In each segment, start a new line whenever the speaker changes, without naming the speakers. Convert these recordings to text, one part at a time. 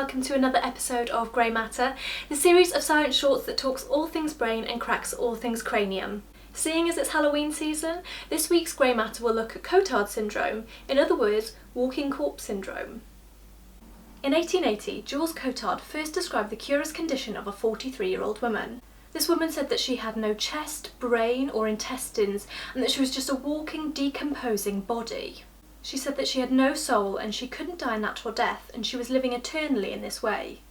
welcome to another episode of Grey Matter, the series of science shorts that talks all things brain and cracks all things cranium. Seeing as it's Halloween season, this week's Grey Matter will look at Cotard syndrome, in other words, walking corpse syndrome. In 1880, Jules Cotard first described the curious condition of a 43-year-old woman. This woman said that she had no chest, brain or intestines and that she was just a walking, decomposing body. She said that she had no soul and she couldn't die a natural death and she was living eternally in this way.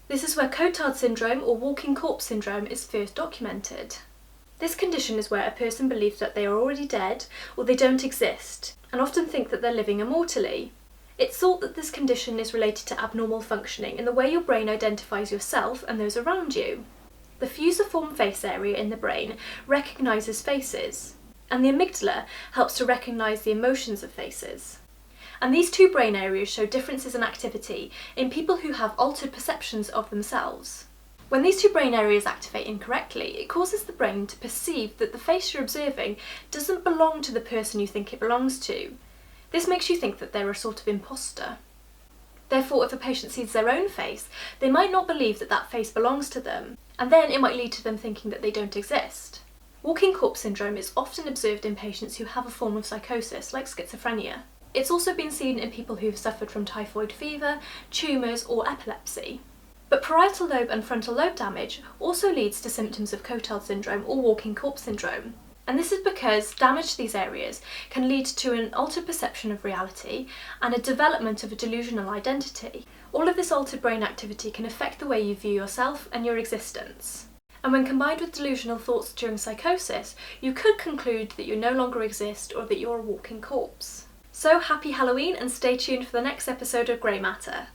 This is where Cotard syndrome or walking corpse syndrome is first documented. This condition is where a person believes that they are already dead or they don't exist and often think that they're living immortally. It's thought that this condition is related to abnormal functioning in the way your brain identifies yourself and those around you. The fusiform face area in the brain recognises faces, and the amygdala helps to recognise the emotions of faces. And these two brain areas show differences in activity in people who have altered perceptions of themselves. When these two brain areas activate incorrectly, it causes the brain to perceive that the face you're observing doesn't belong to the person you think it belongs to. This makes you think that they're a sort of imposter. Therefore, if a patient sees their own face, they might not believe that that face belongs to them, and then it might lead to them thinking that they don't exist. Walking corpse syndrome is often observed in patients who have a form of psychosis, like schizophrenia. It's also been seen in people who have suffered from typhoid fever, tumours or epilepsy. But parietal lobe and frontal lobe damage also leads to symptoms of Cotard syndrome or walking corpse syndrome. And this is because damage to these areas can lead to an altered perception of reality and a development of a delusional identity. All of this altered brain activity can affect the way you view yourself and your existence. And when combined with delusional thoughts during psychosis, you could conclude that you no longer exist or that you're a walking corpse. So happy Halloween and stay tuned for the next episode of Grey Matter.